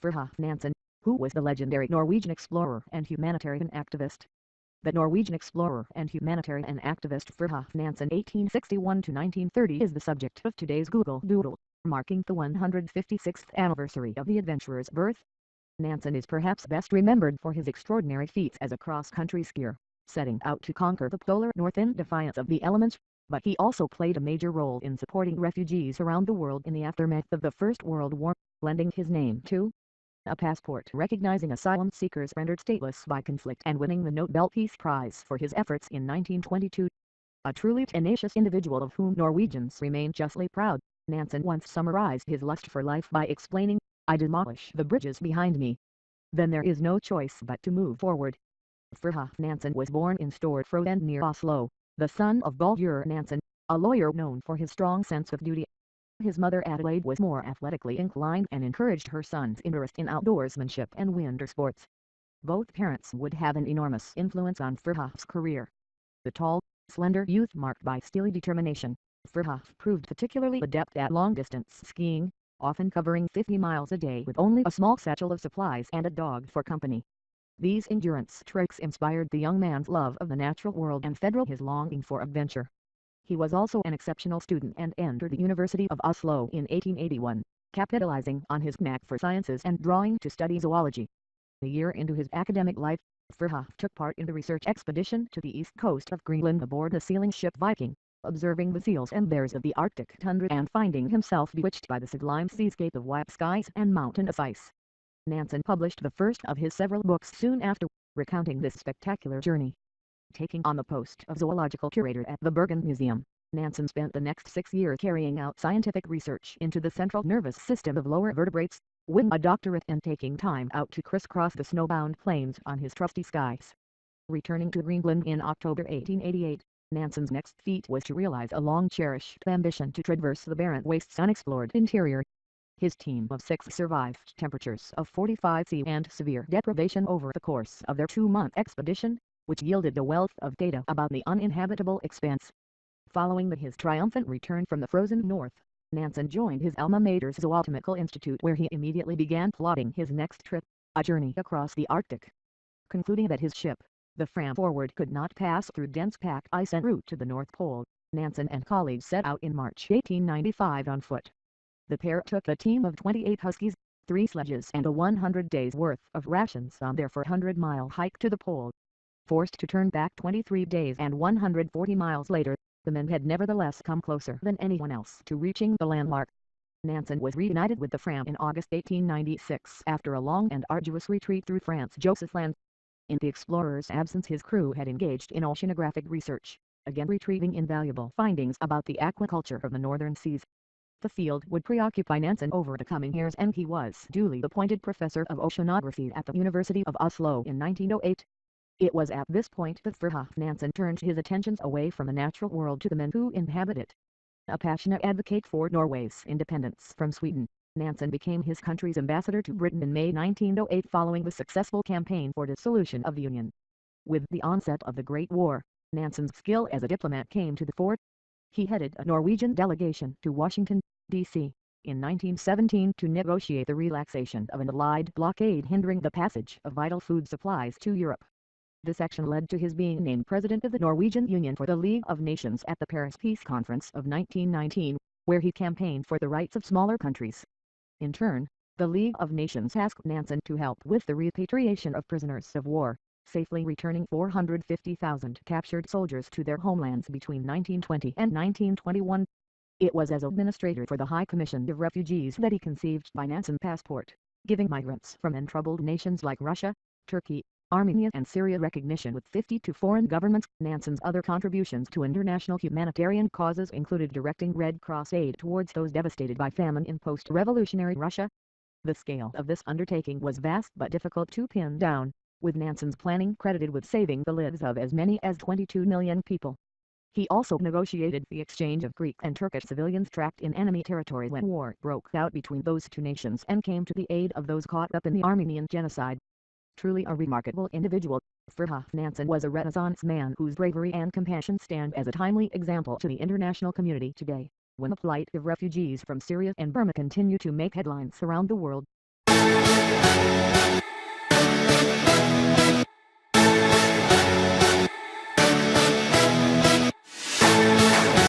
Fridtjof Nansen, who was the legendary Norwegian explorer and humanitarian activist. The Norwegian explorer and humanitarian activist Fridtjof Nansen (1861–1930) is the subject of today's Google Doodle, marking the 156th anniversary of the adventurer's birth. Nansen is perhaps best remembered for his extraordinary feats as a cross-country skier, setting out to conquer the polar north in defiance of the elements, but he also played a major role in supporting refugees around the world in the aftermath of the First World War, lending his name to a passport recognizing asylum seekers rendered stateless by conflict and winning the Nobel Peace Prize for his efforts in 1922. A truly tenacious individual of whom Norwegians remain justly proud, Nansen once summarized his lust for life by explaining, "I demolish the bridges behind me. Then there is no choice but to move forward." Fridtjof Nansen was born in Storfjord near Oslo, the son of Baldur Nansen, a lawyer known for his strong sense of duty. His mother Adelaide was more athletically inclined and encouraged her son's interest in outdoorsmanship and winter sports. Both parents would have an enormous influence on Fridtjof's career. The tall, slender youth marked by steely determination, Fridtjof proved particularly adept at long-distance skiing, often covering 50 miles a day with only a small satchel of supplies and a dog for company. These endurance tricks inspired the young man's love of the natural world and fed his longing for adventure. He was also an exceptional student and entered the University of Oslo in 1881, capitalizing on his knack for sciences and drawing to study zoology. A year into his academic life, Fridtjof took part in the research expedition to the east coast of Greenland aboard the sealing ship Viking, observing the seals and bears of the Arctic tundra and finding himself bewitched by the sublime seascape of white skies and mountainous ice. Nansen published the first of his several books soon after, recounting this spectacular journey. Taking on the post of zoological curator at the Bergen Museum, Nansen spent the next 6 years carrying out scientific research into the central nervous system of lower vertebrates, winning a doctorate and taking time out to crisscross the snowbound plains on his trusty skies. Returning to Greenland in October 1888, Nansen's next feat was to realize a long-cherished ambition to traverse the barren waste's unexplored interior. His team of 6 survived temperatures of 45 C and severe deprivation over the course of their 2-month expedition, which yielded a wealth of data about the uninhabitable expanse. Following his triumphant return from the frozen north, Nansen joined his alma mater's Zoological Institute where he immediately began plotting his next trip, a journey across the Arctic. Concluding that his ship, the Fram Forward, could not pass through dense pack ice en route to the North Pole, Nansen and colleagues set out in March 1895 on foot. The pair took a team of 28 huskies, 3 sledges and a 100 days' worth of rations on their 400-mile hike to the pole. Forced to turn back 23 days and 140 miles later, the men had nevertheless come closer than anyone else to reaching the landmark. Nansen was reunited with the Fram in August 1896 after a long and arduous retreat through Franz Josef Land. In the explorer's absence, his crew had engaged in oceanographic research, again retrieving invaluable findings about the aquaculture of the northern seas. The field would preoccupy Nansen over the coming years and he was duly appointed professor of oceanography at the University of Oslo in 1908. It was at this point that Fridtjof Nansen turned his attentions away from the natural world to the men who inhabit it. A passionate advocate for Norway's independence from Sweden, Nansen became his country's ambassador to Britain in May 1908 following the successful campaign for dissolution of the Union. With the onset of the Great War, Nansen's skill as a diplomat came to the fore. He headed a Norwegian delegation to Washington, D.C., in 1917 to negotiate the relaxation of an Allied blockade hindering the passage of vital food supplies to Europe. This action led to his being named president of the Norwegian Union for the League of Nations at the Paris Peace Conference of 1919, where he campaigned for the rights of smaller countries. In turn, the League of Nations asked Nansen to help with the repatriation of prisoners of war, safely returning 450,000 captured soldiers to their homelands between 1920 and 1921. It was as administrator for the High Commission of Refugees that he conceived the Nansen Passport, giving migrants from untroubled nations like Russia, Turkey, Armenia and Syria recognition with 52 foreign governments. Nansen's other contributions to international humanitarian causes included directing Red Cross aid towards those devastated by famine in post-revolutionary Russia. The scale of this undertaking was vast but difficult to pin down, with Nansen's planning credited with saving the lives of as many as 22 million people. He also negotiated the exchange of Greek and Turkish civilians trapped in enemy territory when war broke out between those two nations and came to the aid of those caught up in the Armenian genocide. Truly a remarkable individual, Fridtjof Nansen was a Renaissance man whose bravery and compassion stand as a timely example to the international community today, when the plight of refugees from Syria and Burma continue to make headlines around the world.